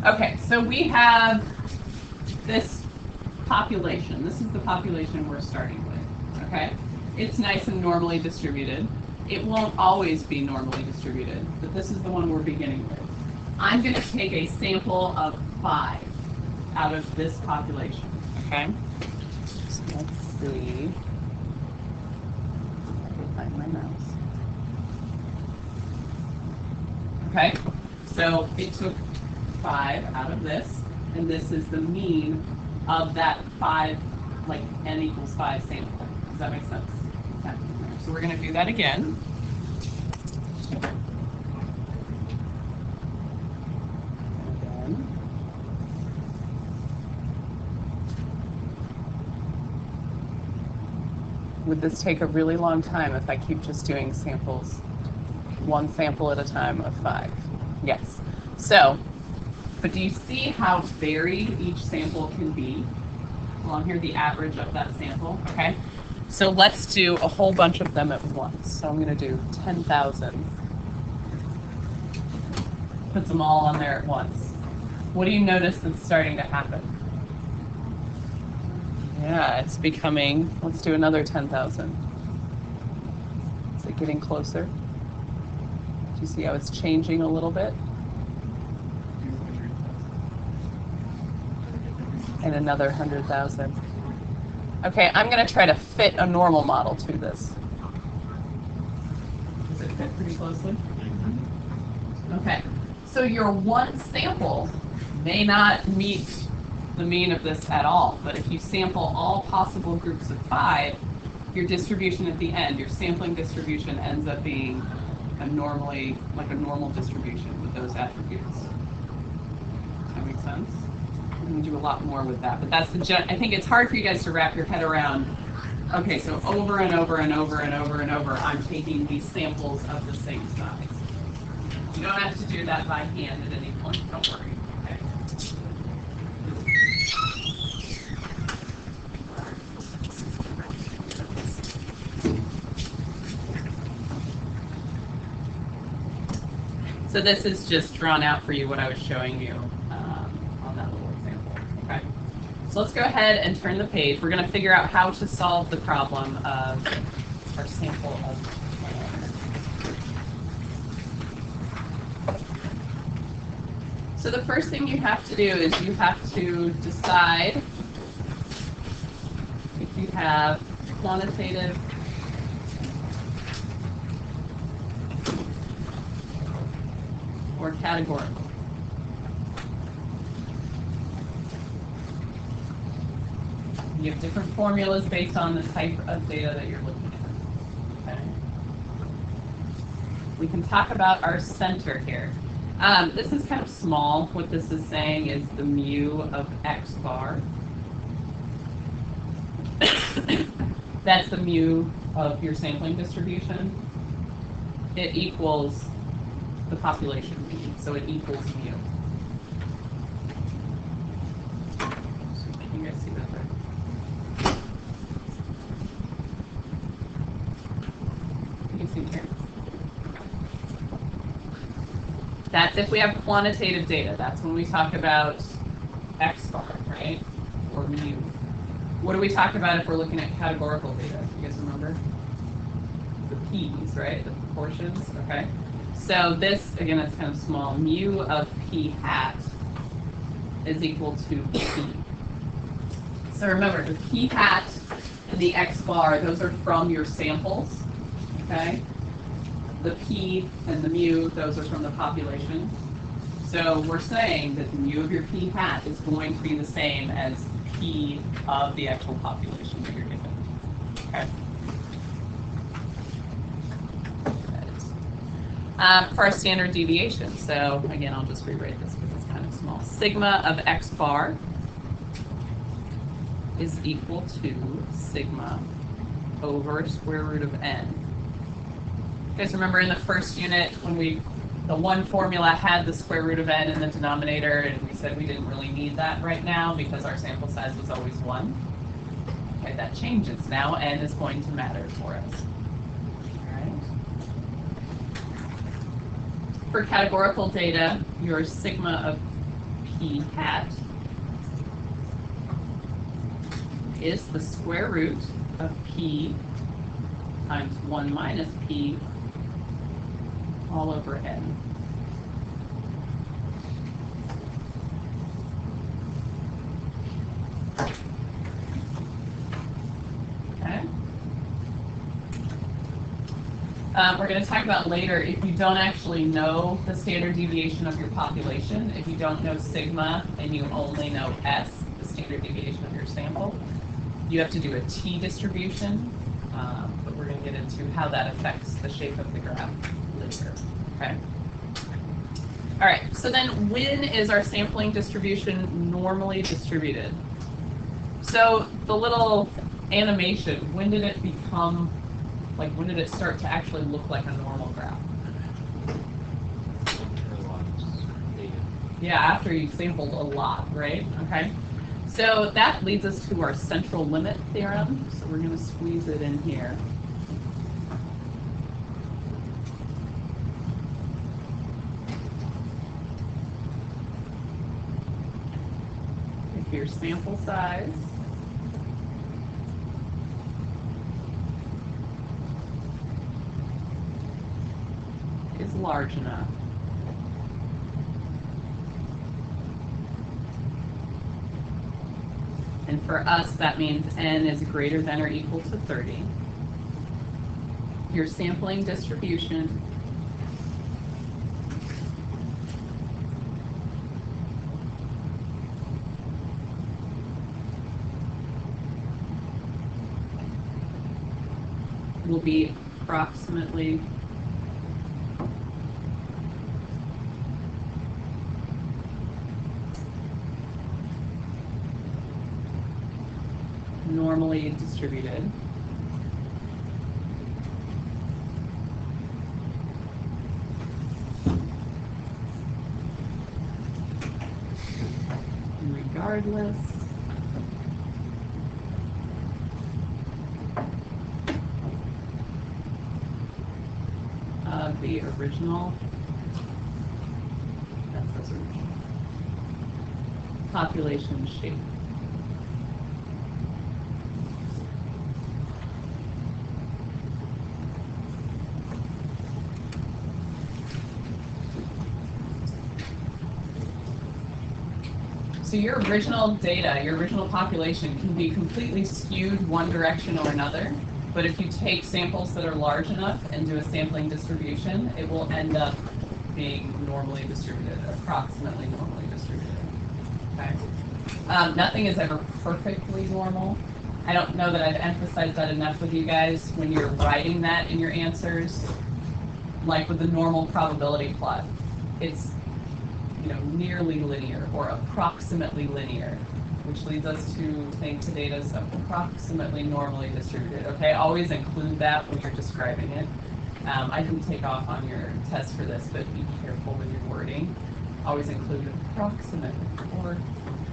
Okay, so we have this population. This is the population we're starting with, okay? It's nice and normally distributed. It won't always be normally distributed, but this is the one we're beginning with. I'm going to take a sample of 5 out of this population, okay? So let's see. I can find my mouse. Okay, so it took 5 out of this, and this is the mean of that 5, like n equals 5 sample. Does that make sense? Okay. So we're going to do that again. Would this take a really long time if I keep just doing samples, 1 sample at a time of 5? Yes. So, but do you see how varied each sample can be? Along here, the average of that sample, okay? So let's do a whole bunch of them at once. So I'm going to do 10,000. Put them all on there at once. What do you notice that's starting to happen? Yeah, it's becoming, let's do another 10,000. Is it getting closer? Do you see how it's changing a little bit? And another 100,000. Okay, I'm going to try to fit a normal model to this. Does it fit pretty closely? Okay, so your one sample may not meet the mean of this at all, but if you sample all possible groups of 5, your distribution at the end, your sampling distribution ends up being a normally, like a normal distribution with those attributes. Does that make sense? We're going to do a lot more with that, but that's the I think it's hard for you guys to wrap your head around. Okay, so over and over and over and over and over, I'm taking these samples of the same size. You don't have to do that by hand at any point, don't worry. Okay. So this is just drawn out for you what I was showing you on that little example. Okay. So let's go ahead and turn the page. We're going to figure out how to solve the problem of our sample of plants. So the first thing you have to do is you have to decide if you have quantitative or categorical. You have different formulas based on the type of data that you're looking at. Okay. We can talk about our center here. This is kind of small. What this is saying is the mu of x bar. That's the mu of your sampling distribution. It equals the population mean, so it equals mu. Can you guys see that there? You can see it here. That's if we have quantitative data. That's when we talk about x bar, right? Or mu. What do we talk about if we're looking at categorical data? You guys remember? The p's, right? The proportions, okay? So this, again, it's kind of small. Mu of p hat is equal to p. So remember, the p hat and the x bar, those are from your samples, okay? The p and the mu, those are from the population. So we're saying that the mu of your p hat is going to be the same as p of the actual population that you're given, okay? For our standard deviation, so again, I'll just rewrite this because it's kind of small. Sigma of x bar is equal to sigma over square root of n. You guys remember in the first unit when the one formula had the square root of n in the denominator, and we said we didn't really need that right now because our sample size was always 1. Okay, that changes. Now n is going to matter for us. For categorical data, your sigma of p p hat is the square root of p times 1 minus p all over n. Okay. We're going to talk about later, if you don't actually know the standard deviation of your population, if you don't know sigma and you only know S, the standard deviation of your sample, you have to do a t distribution, but we're going to get into how that affects the shape of the graph later. Okay. All right, so then when is our sampling distribution normally distributed? So the little animation, when did it become, like when did it start to actually look like a normal graph? Yeah, after you sampled a lot, right? Okay. So that leads us to our central limit theorem. So we're going to squeeze it in here. If your sample size is large enough, and for us that means n is greater than or equal to 30, your sampling distribution will be approximately normally distributed. Regardless of the original, that's original population shape. So your original data, your original population can be completely skewed one direction or another, but if you take samples that are large enough and do a sampling distribution, it will end up being normally distributed, approximately normally distributed. Okay? Nothing is ever perfectly normal. I don't know that I've emphasized that enough with you guys when you're writing that in your answers, like with the normal probability plot. It's nearly linear or approximately linear, which leads us to think the data is approximately normally distributed. Okay, always include that when you're describing it. I didn't take off on your test for this, but be careful with your wording. Always include approximate or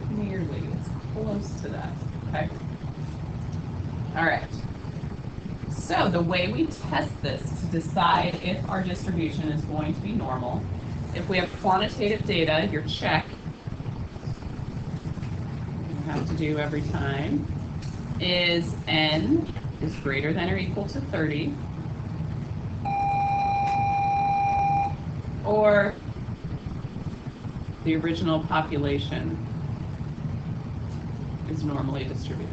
nearly. It's close to that. Okay. All right. So the way we test this to decide if our distribution is going to be normal, if we have quantitative data, your check you have to do every time is n is greater than or equal to 30, or the original population is normally distributed.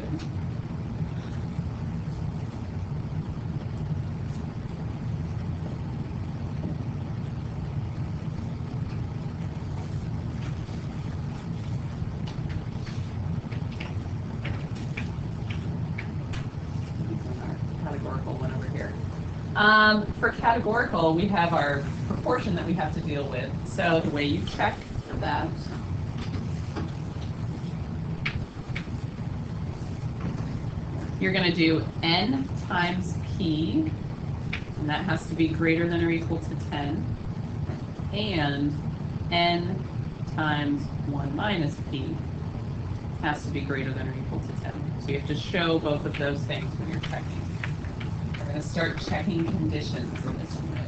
For categorical, we have our proportion that we have to deal with. So the way you check for that you're going to do n times p, and that has to be greater than or equal to 10, and n times 1 minus p has to be greater than or equal to 10. So you have to show both of those things when you're checking. We're going to start checking conditions in this unit.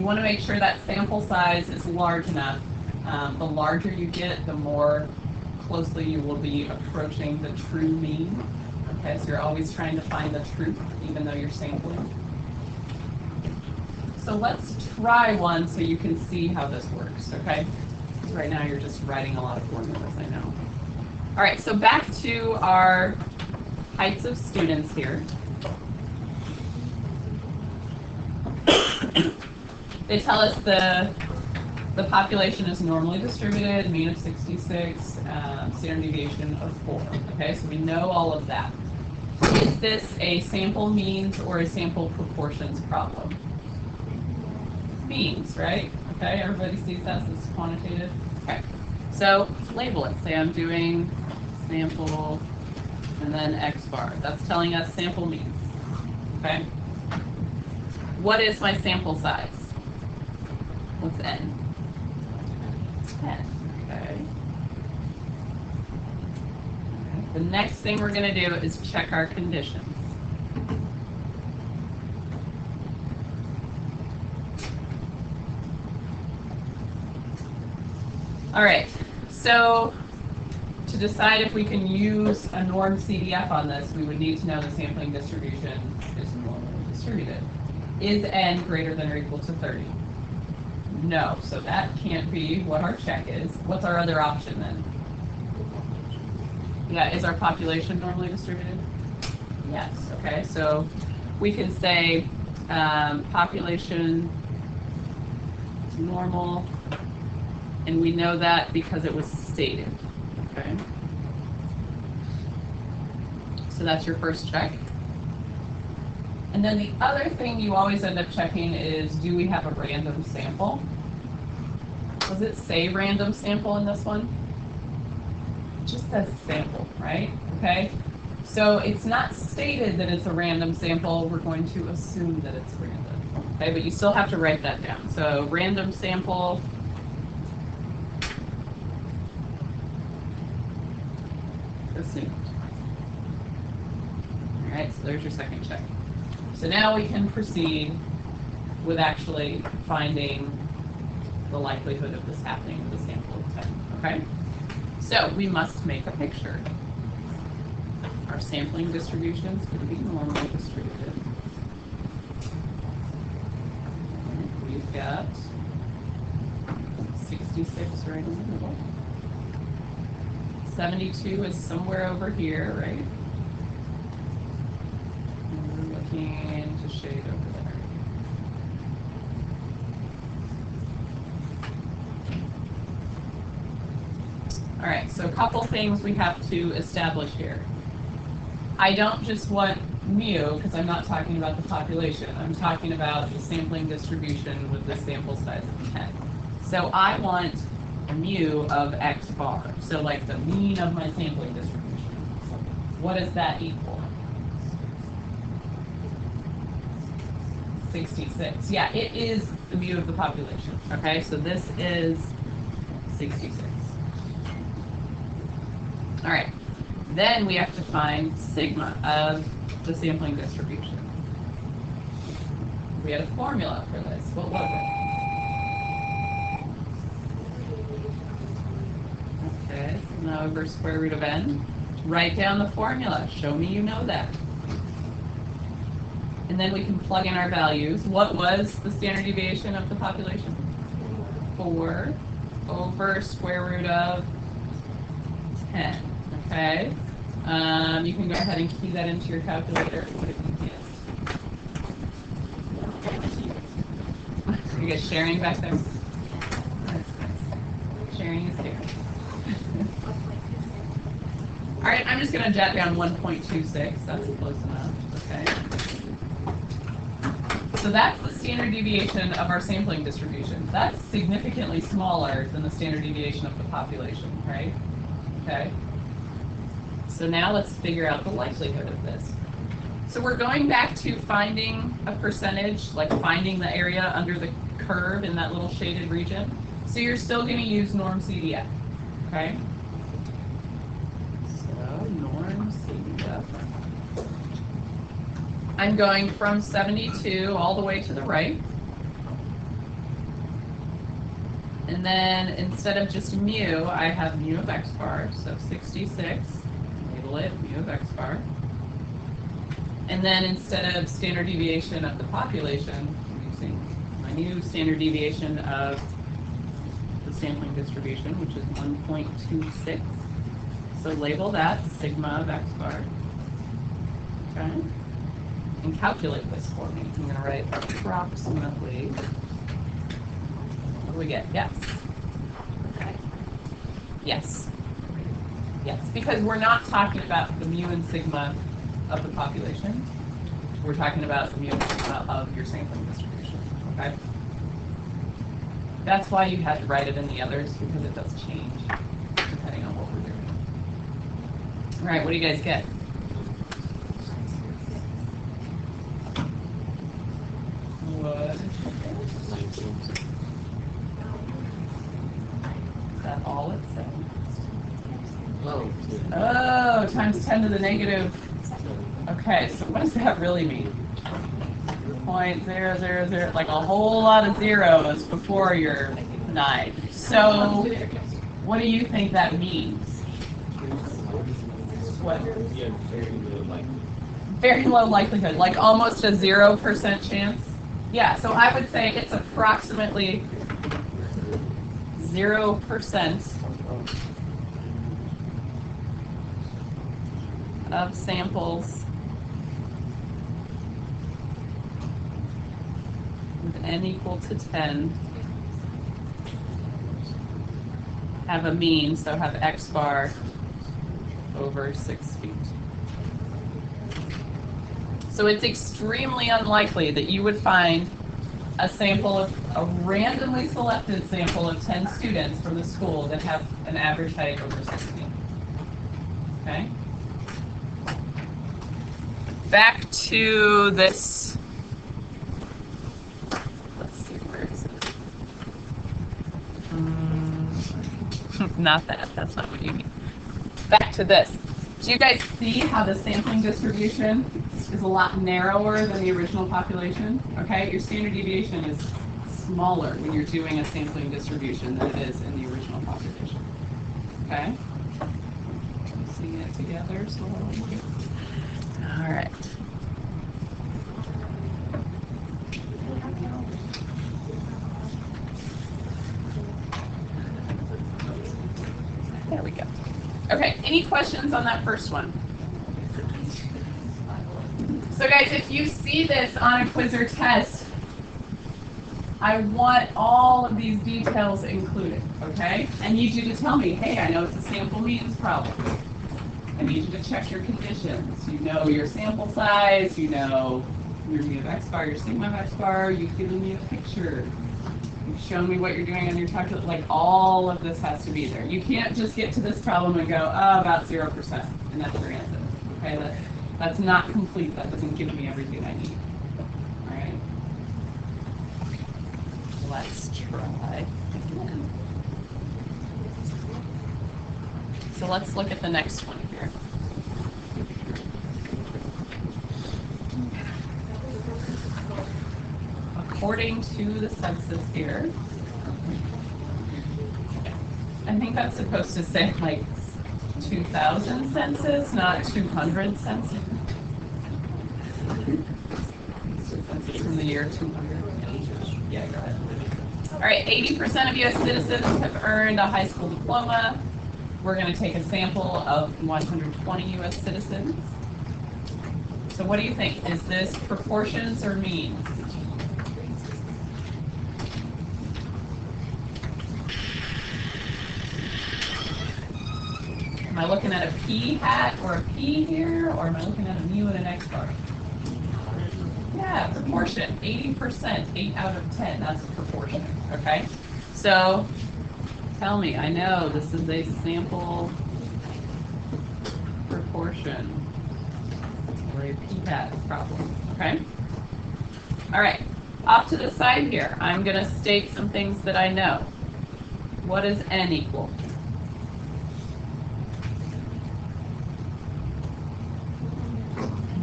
You want to make sure that sample size is large enough. The larger you get, the more closely you will be approaching the true mean. Okay, so you're always trying to find the truth, even though you're sampling. So let's try one so you can see how this works, okay? Right now you're just writing a lot of formulas, I know. All right, so back to our heights of students here. They tell us the population is normally distributed, mean of 66, standard deviation of 4. Okay, so we know all of that. Is this a sample means or a sample proportions problem? Means, right? Okay, everybody sees that as quantitative. Okay, so label it. Say I'm doing sample and then X bar. That's telling us sample means. Okay. What is my sample size? What's N? 10. Okay. The next thing we're going to do is check our conditions. All right, so to decide if we can use a norm CDF on this, we would need to know the sampling distribution is normally distributed. Is N greater than or equal to 30? No, so that can't be what our check is. What's our other option then? Yeah, is our population normally distributed? Yes, okay, so we can say population normal, and we know that because it was stated, okay? So that's your first check. And then the other thing you always end up checking is, do we have a random sample? Does it say random sample in this one? It just says sample, right? Okay, so it's not stated that it's a random sample. We're going to assume that it's random, okay? But you still have to write that down. So random sample, assumed. All right, so there's your second check. So now we can proceed with actually finding the likelihood of this happening with a sample of 10, okay? So we must make a picture. Our sampling distribution is going to be normally distributed. And we've got 66 right in the middle. 72 is somewhere over here, right? And we're looking to shade over there. All right, so a couple things we have to establish here. I don't just want mu, because I'm not talking about the population. I'm talking about the sampling distribution with the sample size of 10. So I want a mu of X bar. So like the mean of my sampling distribution. What does that equal? 66. Yeah, it is the mu of the population. Okay, so this is 66. All right, then we have to find sigma of the sampling distribution. We had a formula for this. What was it? Okay, so now over square root of n. Write down the formula. Show me you know that. And then we can plug in our values. What was the standard deviation of the population? 4 over square root of 10. Okay. You can go ahead and key that into your calculator. What if you can't? You guys sharing back there? Sharing is here. All right, I'm just going to jot down 1.26. That's close enough. Okay. So that's the standard deviation of our sampling distribution. That's significantly smaller than the standard deviation of the population, right? Okay. So now let's figure out the likelihood of this. So we're going back to finding a percentage, like finding the area under the curve in that little shaded region. So you're still going to use norm CDF, okay? So norm CDF. I'm going from 72 all the way to the right. And then instead of just mu, I have mu of x bar, so 66, label it mu of x bar. And then instead of standard deviation of the population, I'm using my new standard deviation of the sampling distribution, which is 1.26. So label that sigma of x bar. Okay. And calculate this for me. I'm going to write approximately. What do we get? Yes. Okay. Yes. Yes, because we're not talking about the mu and sigma of the population. We're talking about the mu and sigma of your sampling distribution. Okay. That's why you had to write it in the others, because it does change depending on what we're doing. All right, what do you guys get? What? Is that all it said? Oh, times 10 to the negative. Okay, so what does that really mean? 0.000, like a whole lot of zeros before your 9. So, what do you think that means? What? Very low likelihood, like almost a 0% chance? Yeah, so I would say it's approximately 0% of samples with n equal to 10 have a mean, so have x bar over 6 feet. So it's extremely unlikely that you would find a sample of a randomly selected sample of 10 students from the school that have an average height over 6 feet. Okay? Back to this. Let's see, where is it? Not that. That's not what you mean. Back to this. Do you guys see how the sampling distribution is a lot narrower than the original population? Okay, your standard deviation is smaller when you're doing a sampling distribution than it is in the original population. Okay? Seeing it together slowly. All right. There we go. Okay, any questions on that first one? So guys, if you see this on a quiz or test, I want all of these details included, okay? I need you to tell me, hey, I know it's a sample means problem. I need you to check your conditions. You know your sample size, you know your mu of x bar, your sigma of x bar, you've given me a picture. You've shown me what you're doing on your calculator. Like, all of this has to be there. You can't just get to this problem and go, oh, about 0%, and that's your answer. Okay, that's not complete. That doesn't give me everything I need. All right. Let's try again. So let's look at the next one here. According to the census here, I think that's supposed to say like 2000 census, not 200 census. Census from the year 200. Yeah, go ahead. All right, 80% of U.S. citizens have earned a high school diploma. We're going to take a sample of 120 U.S. citizens. So what do you think? Is this proportions or means? Am I looking at a p hat or a p here, or am I looking at a mu and an x bar? Yeah, proportion, 80%, 8 out of 10, that's a proportion, okay? So, tell me, I know this is a sample proportion, or a p hat problem, okay? All right, off to the side here, I'm gonna state some things that I know. What does n equal?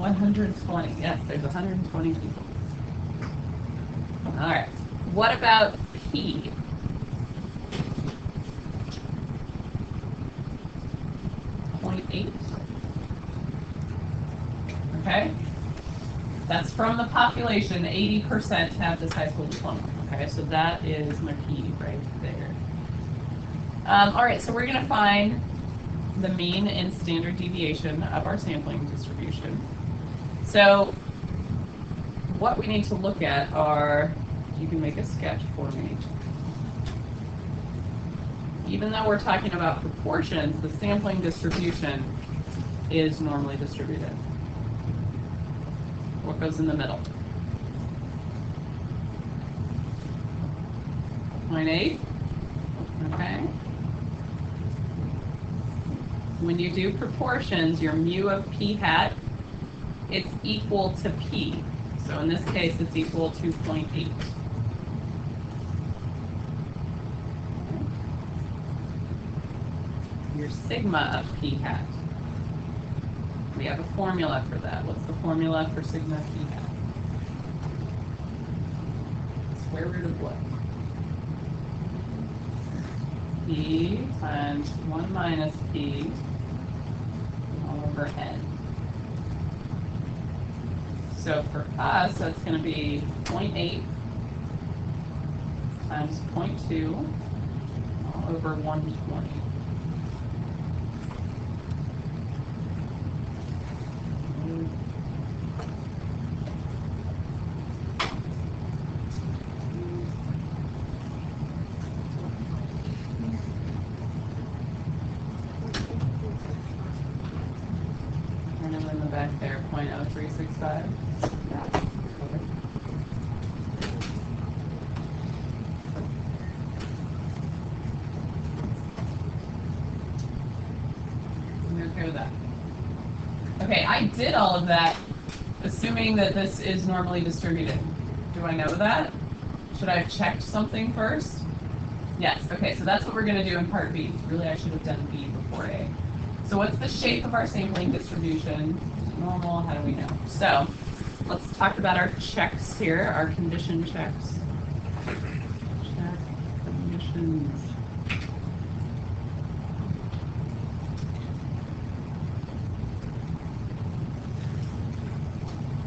$120. Yes, there's 120 people. All right. What about P? 0.8. Okay? That's from the population, 80% have this high school diploma. Okay, so that is my P right there. All right, so we're going to find the mean and standard deviation of our sampling distribution. So what we need to look at are, you can make a sketch for me. Even though we're talking about proportions, the sampling distribution is normally distributed. What goes in the middle? 0.8. Okay. When you do proportions, your mu of p hat, it's equal to p. So in this case, it's equal to 0.8. Your sigma of p hat. We have a formula for that. What's the formula for sigma of p hat? Square root of what? P times 1 minus p all over n. So for us, that's going to be 0.8 times 0.2 all over 120. Back there, 0.0365. I'm okay with that. Okay, I did all of that, assuming that this is normally distributed. Do I know that? Should I have checked something first? Yes, okay, so that's what we're going to do in part B. Really, I should have done B before A. So what's the shape of our sampling distribution? Normal, how do we know? So let's talk about our checks here, our condition checks. Check conditions.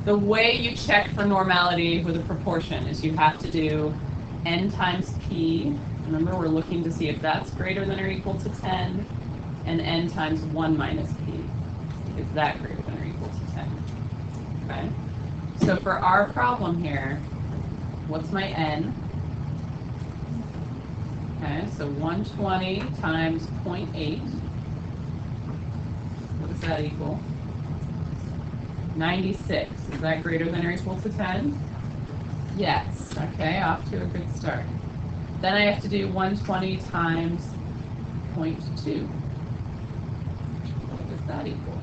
The way you check for normality with a proportion is you have to do n times p. Remember, we're looking to see if that's greater than or equal to 10, and n times 1 minus p. Is that greater than or equal to 10? Okay. So for our problem here, what's my n? Okay, so 120 times 0.8. What does that equal? 96. Is that greater than or equal to 10? Yes. Okay, off to a good start. Then I have to do 120 times 0.2. What does that equal?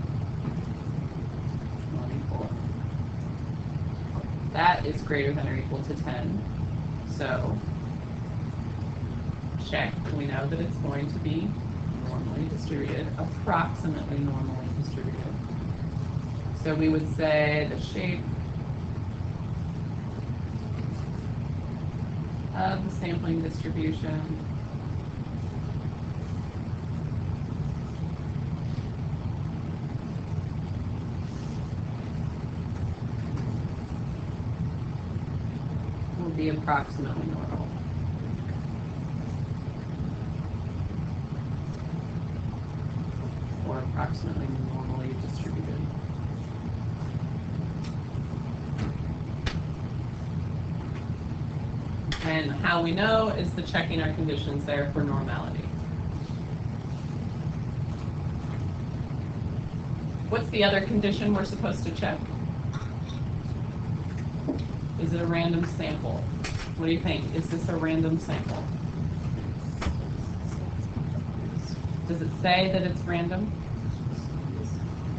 24. That is greater than or equal to 10. So, check. We know that it's going to be normally distributed, approximately normally distributed. So we would say the shape of the sampling distribution will be approximately normal. Or approximately normally distributed. And how we know is the checking our conditions there for normality. What's the other condition we're supposed to check? Is it a random sample? What do you think? Is this a random sample? Does it say that it's random?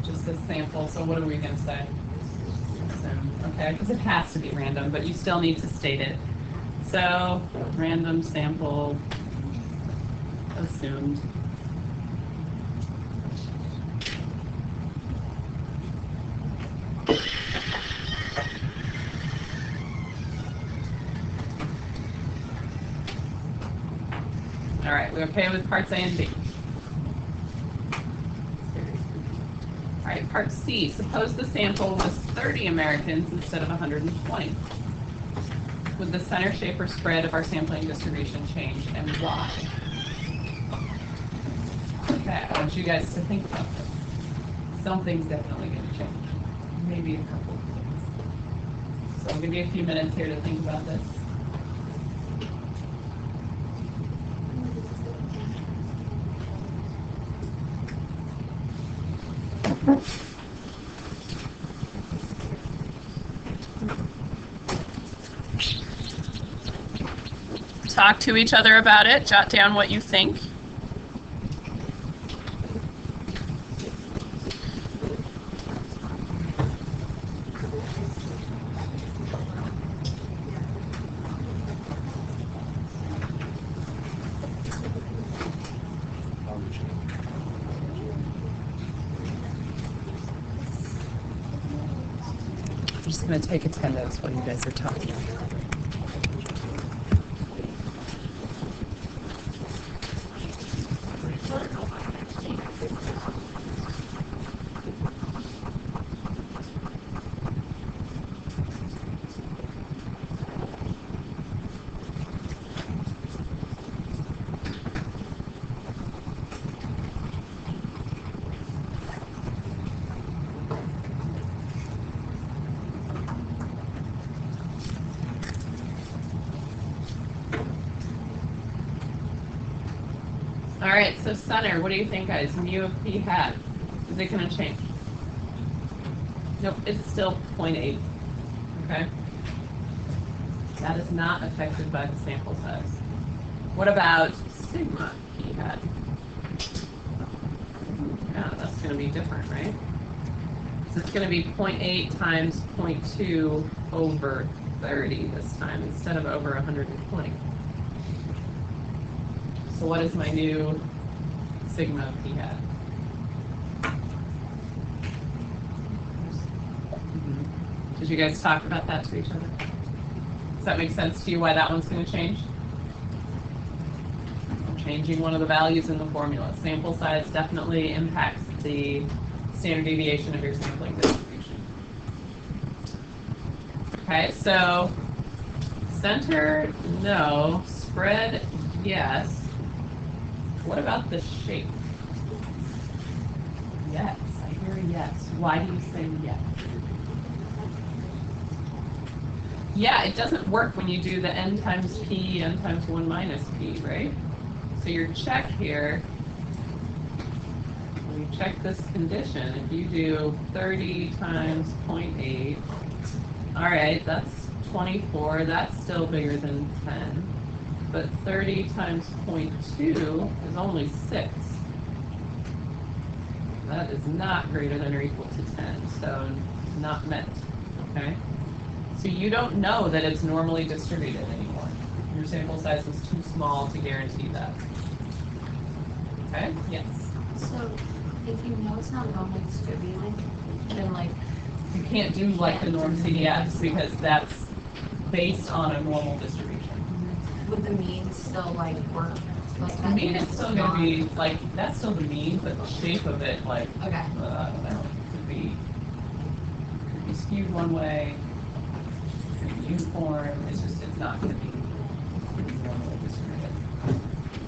Just a sample, so what are we going to say? Okay, because it has to be random, but you still need to state it. So, random sample assumed. All right, we okay with parts A and B? All right, part C, suppose the sample was 30 Americans instead of 120. Would the center shape or spread of our sampling distribution change, and why? Okay, I want you guys to think about this. Something's definitely going to change. Maybe a couple of things. So I'll give you a few minutes here to think about this. Talk to each other about it. Jot down what you think. I'm just going to take attendance while you guys are talking. All right, so center, what do you think, guys? Mu of p hat, is it going to change? Nope, it's still 0.8, okay? That is not affected by the sample size. What about sigma p hat? Yeah, that's going to be different, right? So it's going to be 0.8 times 0.2 over 30 this time instead of over 120. So what is my new sigma p hat? Did you guys talk about that to each other? Does that make sense to you why that one's going to change? I'm changing one of the values in the formula. Sample size definitely impacts the standard deviation of your sampling distribution. Okay, so center, no. Spread, yes. What about the shape? Yes, I hear a yes. Why do you say yes? Yeah, it doesn't work when you do the n times p, n times 1 minus p, right? So your check here, when you check this condition, if you do 30 times 0.8, all right, that's 24. That's still bigger than 10. But 30 times 0.2 is only 6. That is not greater than or equal to 10, so not met, okay? So you don't know that it's normally distributed anymore. Your sample size is too small to guarantee that. Okay, yes? So if you know it's not normally distributed, then like... You can't do like the norm CDX because that's based on a normal distribution. Would the mean still like work? Like The mean is still going to be like, that's still the mean, but the shape of it, like, okay. I don't know, could be skewed one way, could be uniform, it's not going to be normally distributed.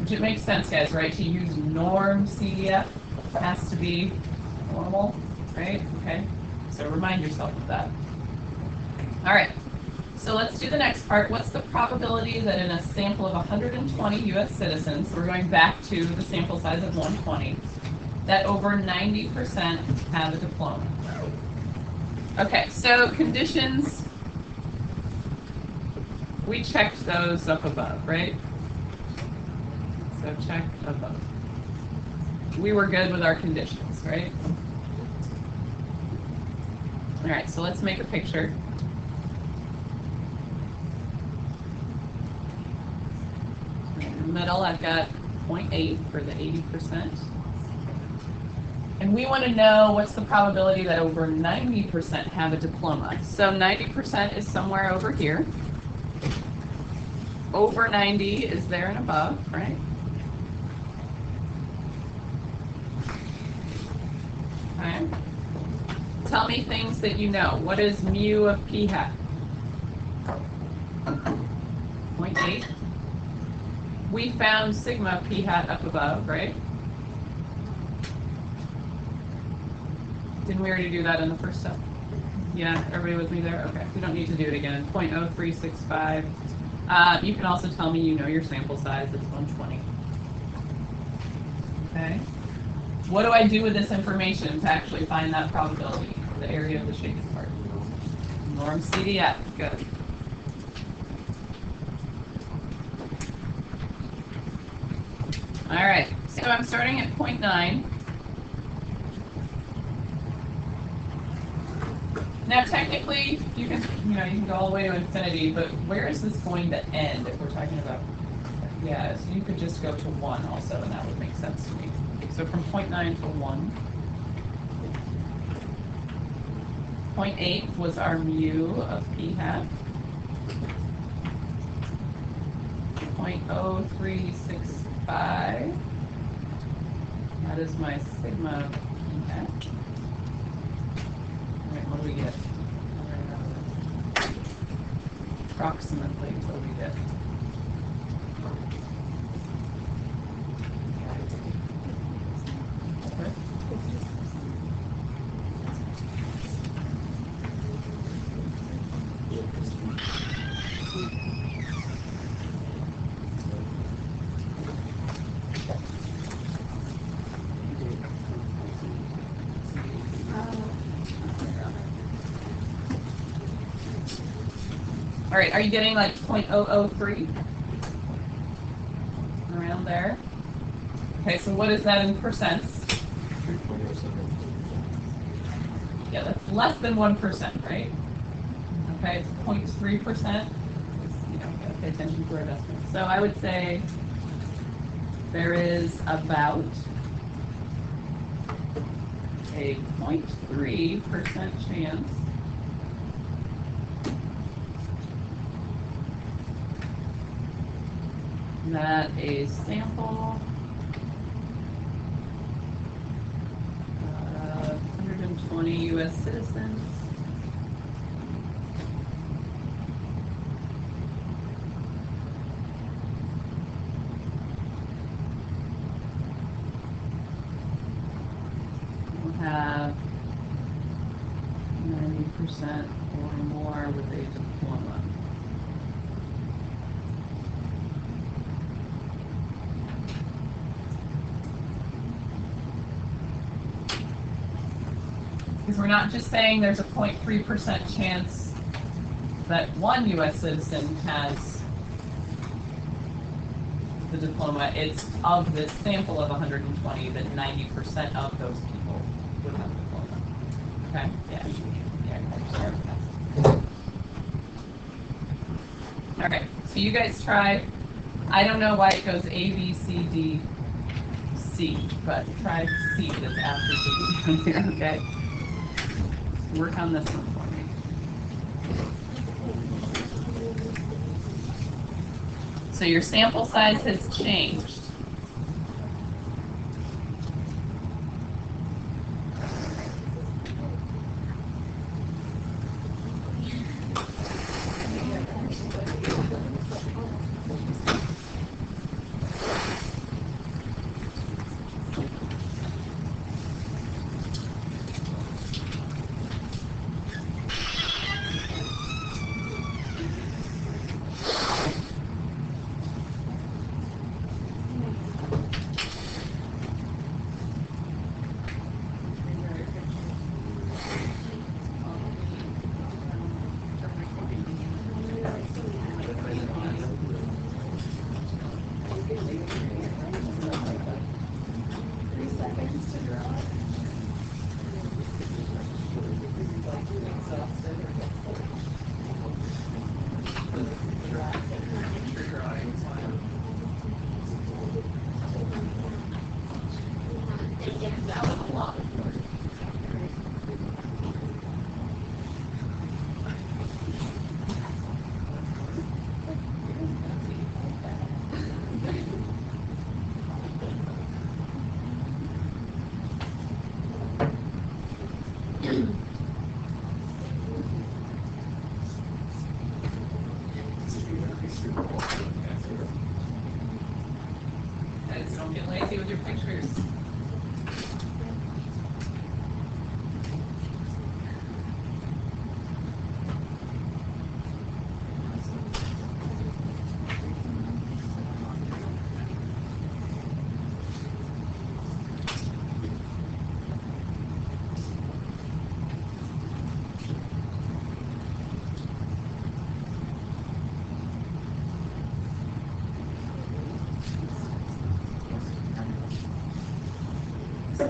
Which it makes sense, guys, right? To use norm CDF has to be normal, right? Okay, so remind yourself of that. All right. So let's do the next part. What's the probability that in a sample of 120 U.S. citizens, we're going back to the sample size of 120, that over 90% have a diploma? Okay, so conditions, we checked those up above, right? So check above. We were good with our conditions, right? All right, so let's make a picture. In the middle, I've got 0.8 for the 80%. And we want to know what's the probability that over 90% have a diploma. So 90% is somewhere over here. Over 90 is there and above, right? Okay. tell me things that you know. What is mu of p hat? 0.8. We found sigma p hat up above, right? Didn't we already do that in the first step? Yeah, everybody with me there? Okay, we don't need to do it again. 0.0365. You can also tell me you know your sample size. It's 120. Okay. What do I do with this information to actually find that probability, the area of the shaded part? Norm CDF. Good. All right. So I'm starting at 0.9. Now, technically, you can go all the way to infinity, but where is this going to end if we're talking about? Yeah, so you could just go to 1 also, and that would make sense to me. So from 0.9 to 1. 0.8 was our mu of p hat. 0.0365. That is my sigma of p hat. All right, what do we get? Approximately, what do we get? All right, are you getting like 0.003? Around there? Okay, so what is that in percents? Yeah, that's less than 1%, right? Okay, it's 0.3%. You know, gotta pay attention to our investments. So I would say there is about a 0.3% chance that a sample of 120 U.S. citizens will have 90% or more with a diploma. Because we're not just saying there's a 0.3% chance that one U.S. citizen has the diploma. It's of this sample of 120 that 90% of those people would have a diploma. Okay? Yeah. All right. So you guys try. I don't know why it goes A, B, C, D, C, but try C that's after D here, okay? Work on this one for me. So your sample size has changed.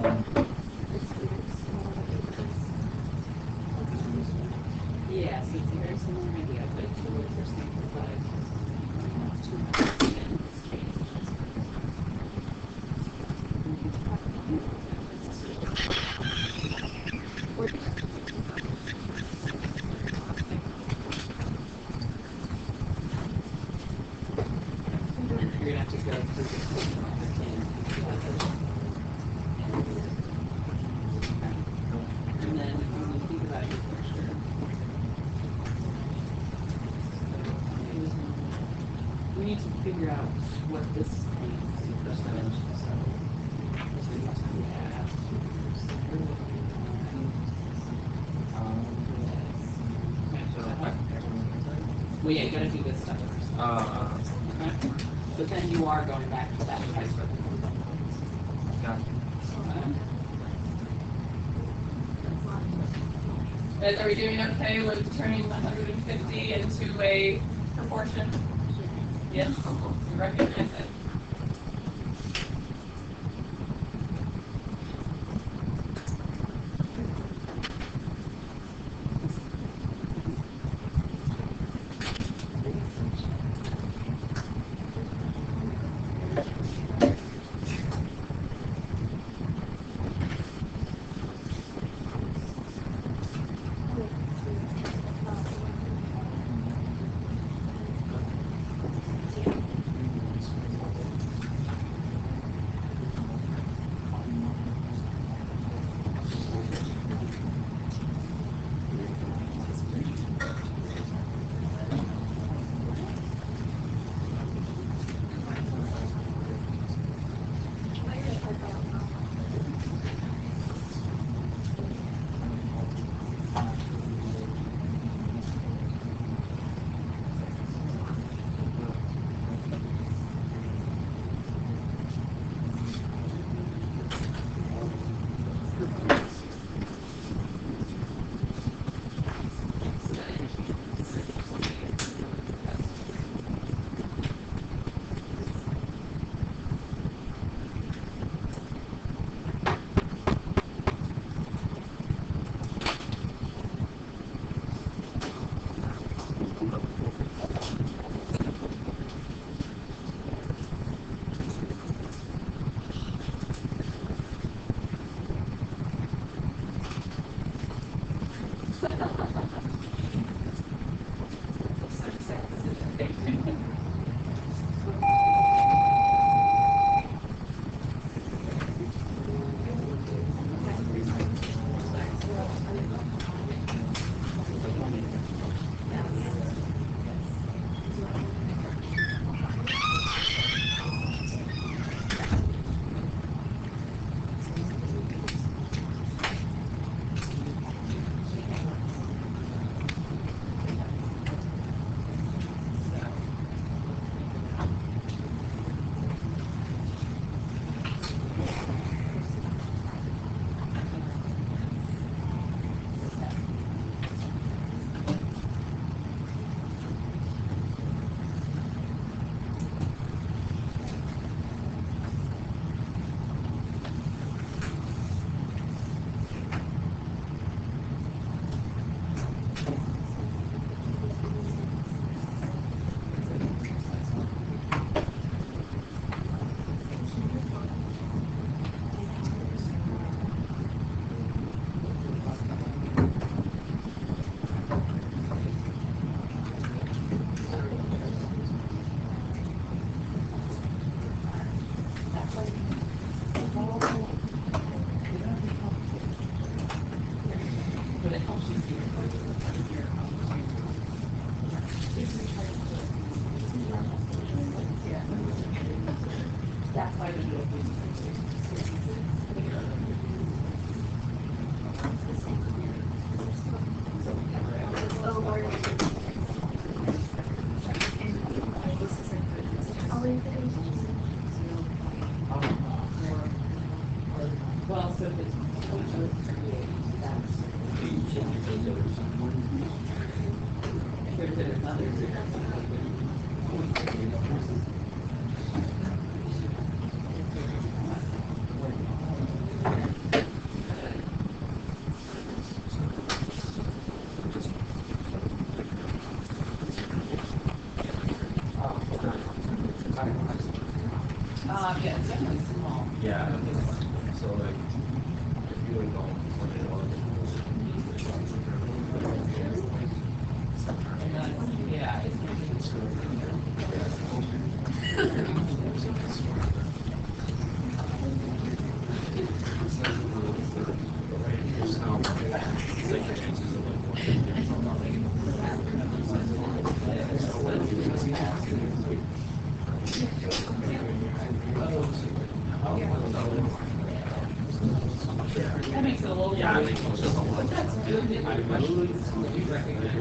Yeah, so it's a very similar idea, but tools are simplified. You're gonna have to go through this and then when you think about your picture, we need to figure out what this means in percentage. Well, yeah, you gotta do this stuff first. Okay? But then you are going back to that price for the Are we doing okay with turning 150 into a proportion? Yes, you recognize it. Well, so if it's 0.038, that's, if there's another zero. Yeah. That makes it a little bit. But that's good that you questions you recognize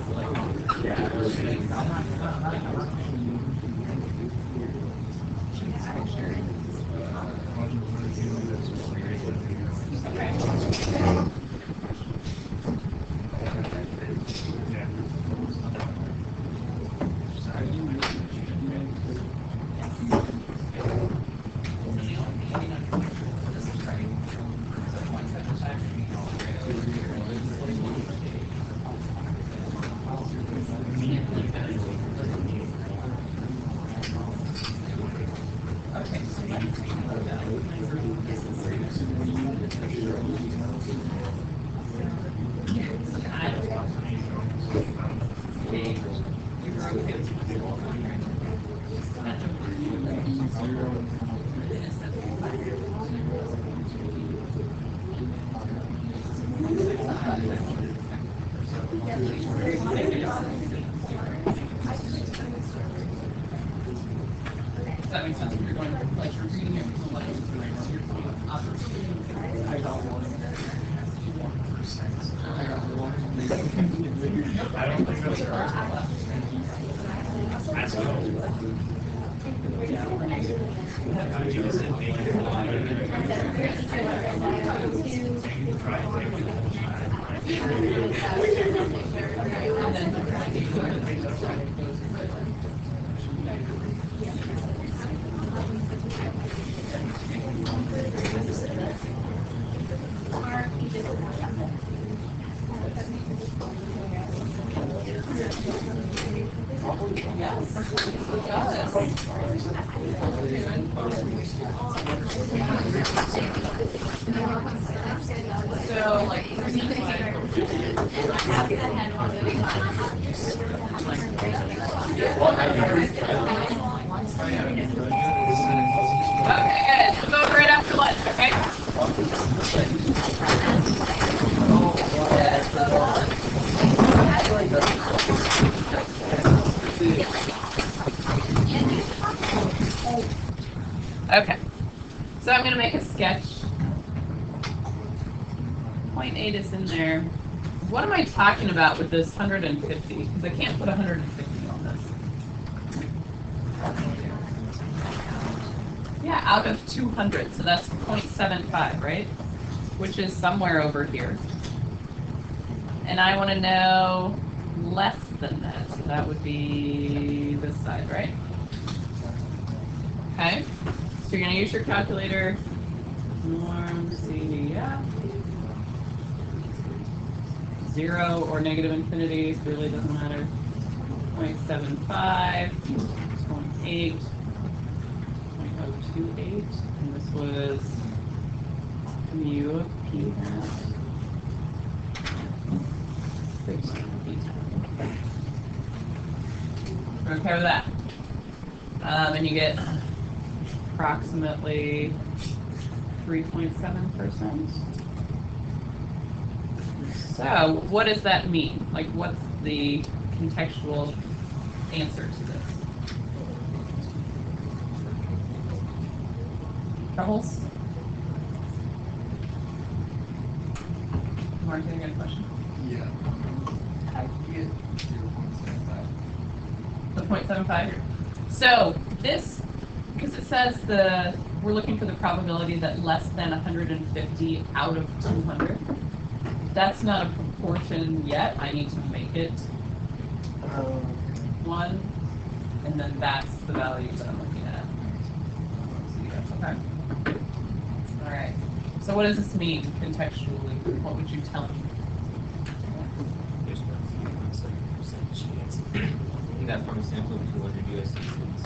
that makes sense. You're going like you're reading it from like I don't think that's so like okay, good. So vote right after lunch, okay? Okay. So I'm gonna make a sketch. 0.8 is in there. What am I talking about with this 150? Because I can't put 150 on this. Yeah, out of 200, so that's 0.75, right? Which is somewhere over here. And I want to know less than that, so that would be this side, right? Okay, so you're going to use your calculator. Norm CDF. 0 or negative infinity, it really doesn't matter. 0.75, 0.8, 0.028, and this was mu of p hat. 6 p hat. We're okay with that. And you get approximately 3.7%. So what does that mean? Like, what's the contextual answer to this? Troubles? Mark, you got a question? Yeah. I get 0.75. The 0.75? So this, because it says we're looking for the probability that less than 150 out of 200. That's not a proportion yet. I need to make it 1, and then that's the value that I'm looking at. Okay. All right. So what does this mean contextually? What would you tell me? There's a 7% chance that from a sample of 200 US citizens,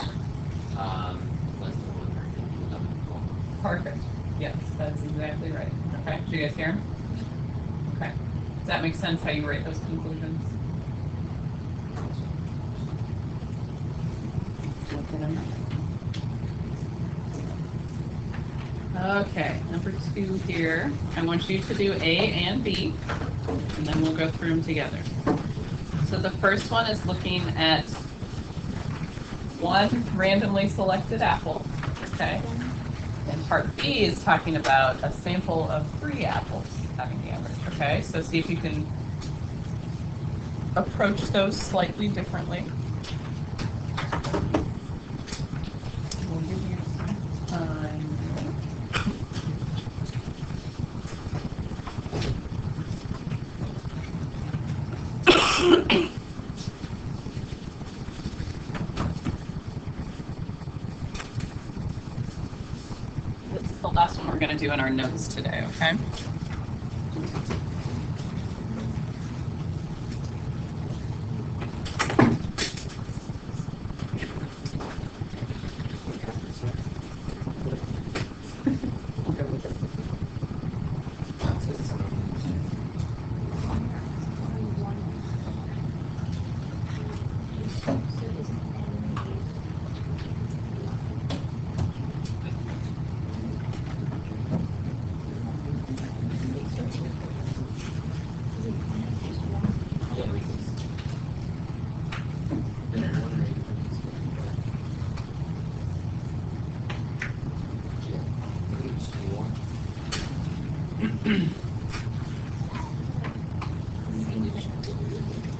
less than 150 will have a call. Perfect. Yes, that's exactly right. Okay. Did you guys hear him? Okay. Does that make sense how you write those conclusions? Okay, number 2 here. I want you to do A and B, and then we'll go through them together. So the first one is looking at one randomly selected apple, okay? And part B is talking about a sample of 3 apples having the average, okay? So see if you can approach those slightly differently. We'll give you some time. This is the last one we're going to do in our notes today, okay?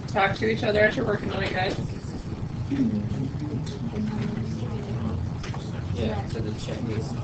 Talk to each other as you're working on it, guys. Yeah, so the checklist.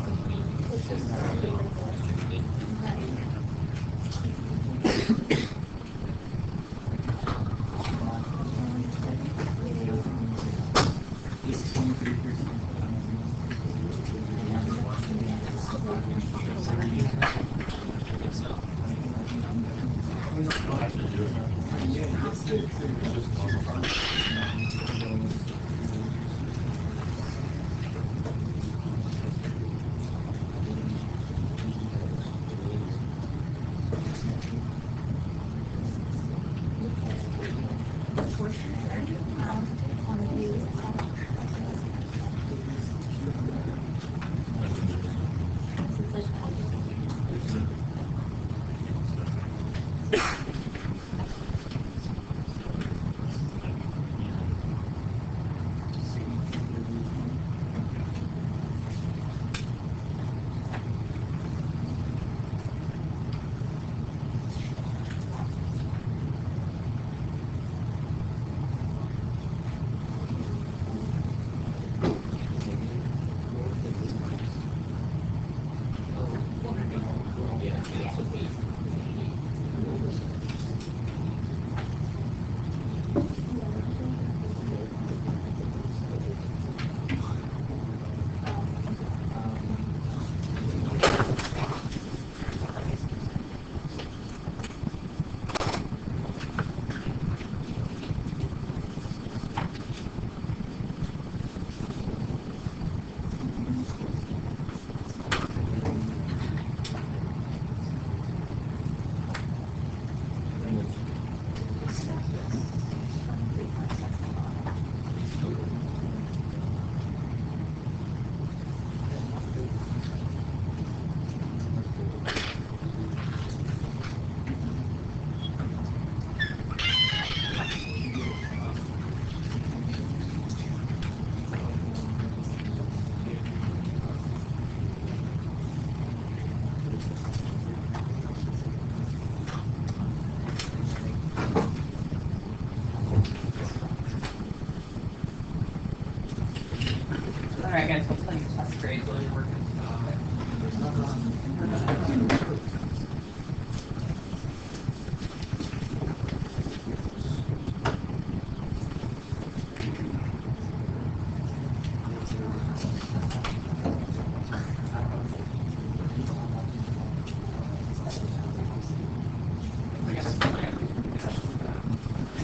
All right, guys, I'll tell you test grades while you're working.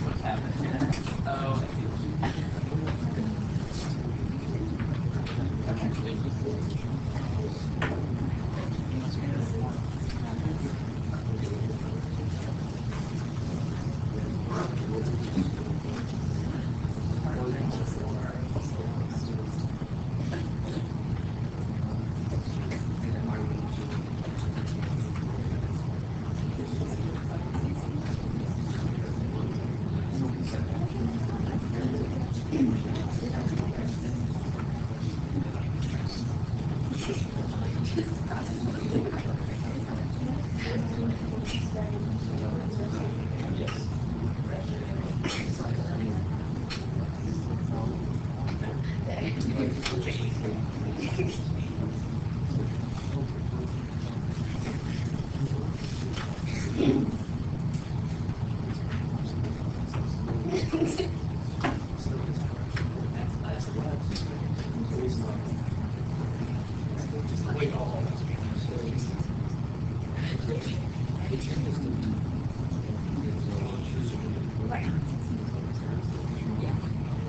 What's happening here? Oh, I see. Yes.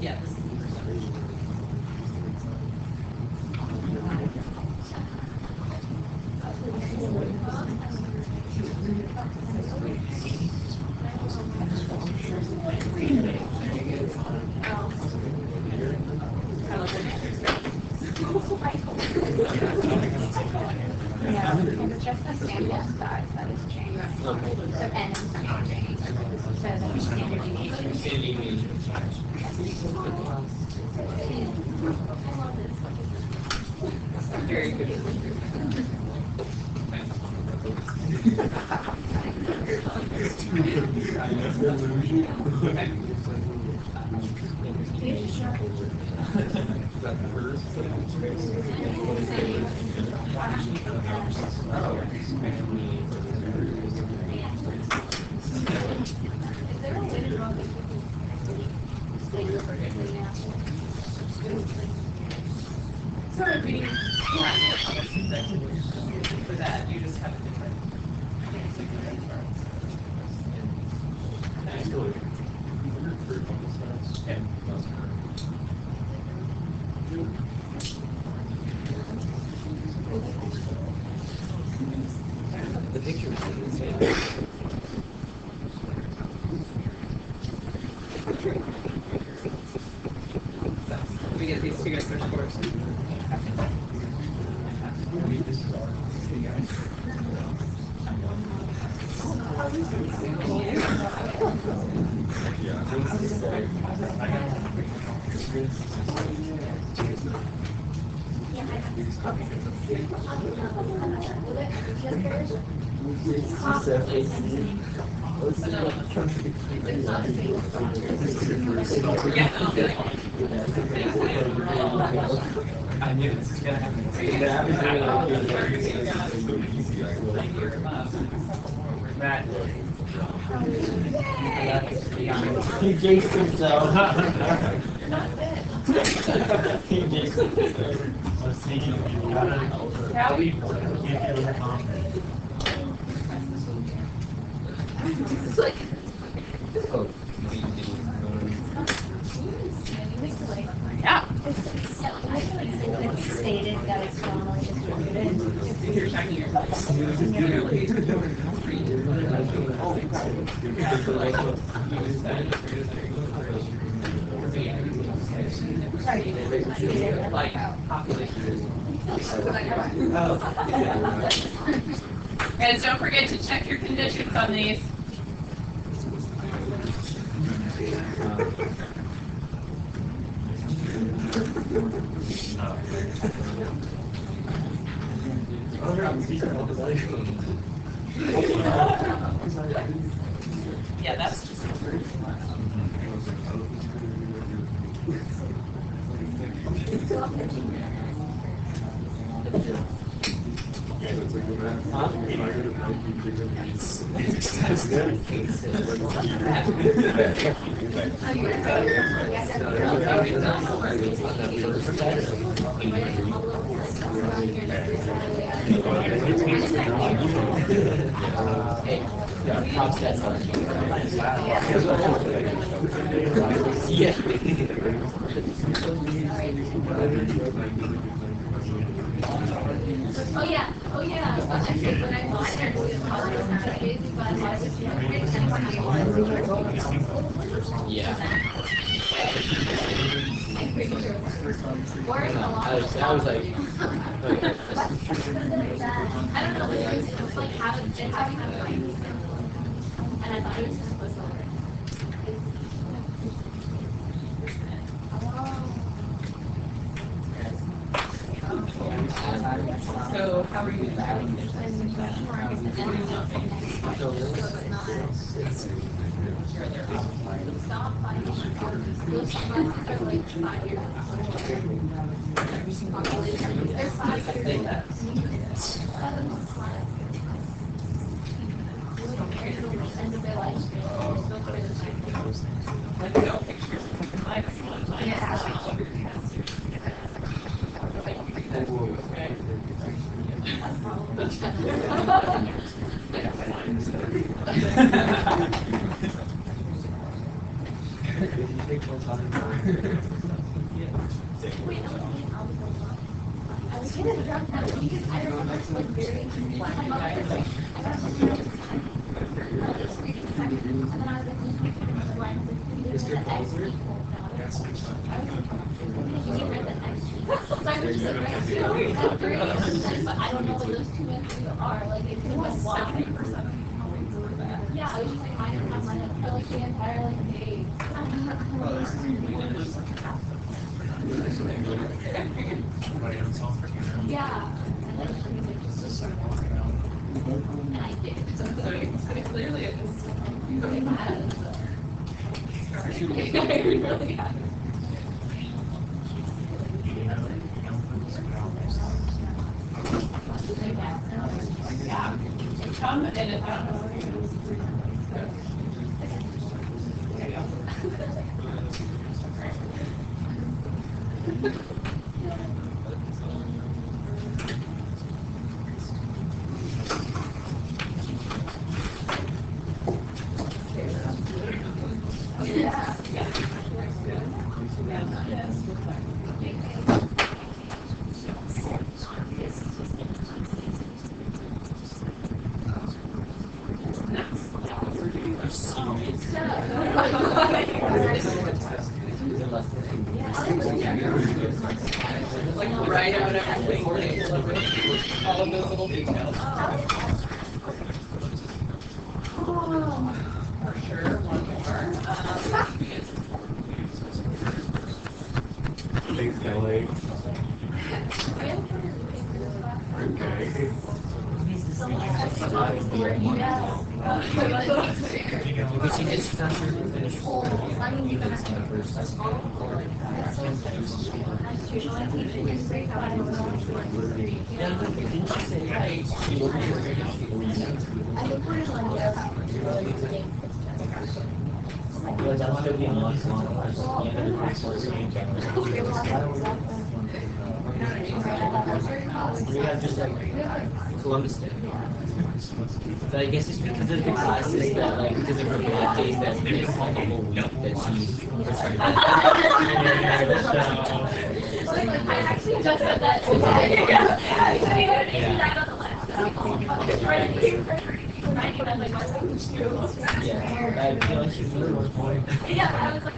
Yeah, this is the percentage. Yeah, and it's just the sample size that is changed. So N is not changed. So the standard deviation. Standard deviation. Very good. Is there a way to draw Sorry, we for that, you just have a different. The picture. We get these to get their scores. I knew this was gonna happen. Matt. He jinxed himself. He jinxed himself. I was thinking, you gotta keep feeling confident. Yeah. It's stated that it's normally distributed. If you're checking your like population. And don't forget to check your conditions on these. Yeah, that's just. Oh yeah, oh yeah. Actually, when I bought it, it was not crazy, but I was just Yeah. Where is the I was like, okay. I don't know, it was like having, it having a mind. And I thought it was just supposed to work. So how are you? Stop finding those classes are like 5 years ago. They're 5 years ago. End of their life. Like, no pictures. I was gonna drop that because I remember it's like very my mother was like, I got something else. And then I was like, you get rid of the X equal. You get rid of the X equal. So I was just like, right, so that's very interesting, but I don't know what those two answers are. Like, it could have 70%. Yeah, I was just like, I didn't have money for like the entire like day. Yeah. And then she was like, just and I did. So clearly it was. Really bad. Really bad. Yeah. Come and it. Like right out everything, all of those little details. For sure, one more. Thanks, Kelly. Columbus Day. But I guess it's because of the classes that, like, because of her block days that there's a whole week that she's I actually just said that. Yeah. Yeah, I feel like she's really one point. Yeah, I was like,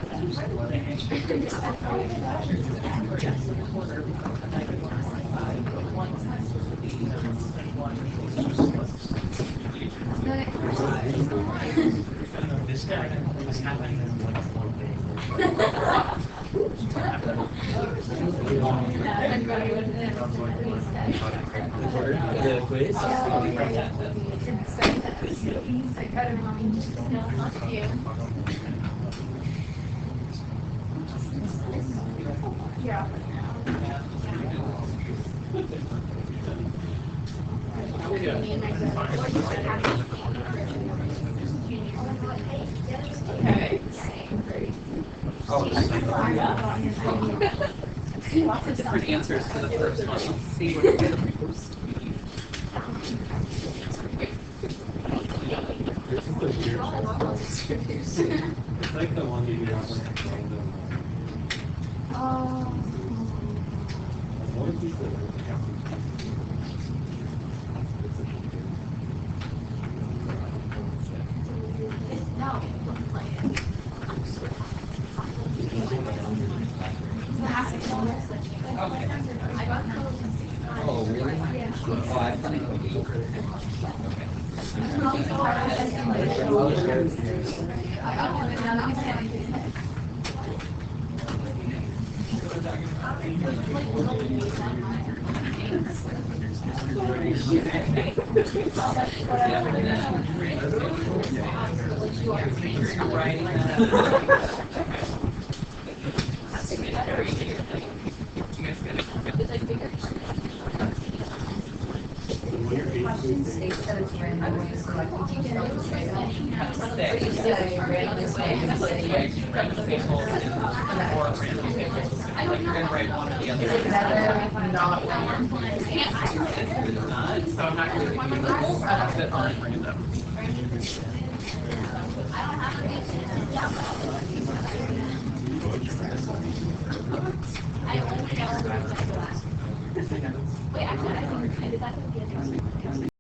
This guy was happening in one day. The quiz? Yeah. Okay. Lots of different answers for the first one. Let's see what we're supposed to be. It's like the one you have what if you No. I got Oh, really? Yeah. Oh, I thought You're writing that Question states that it's randomly selected. I don't know. You're gonna write one or the other. Is it better not one? So I'm not gonna give you the rules that aren't random. I only know. Wait, actually, I think I did that.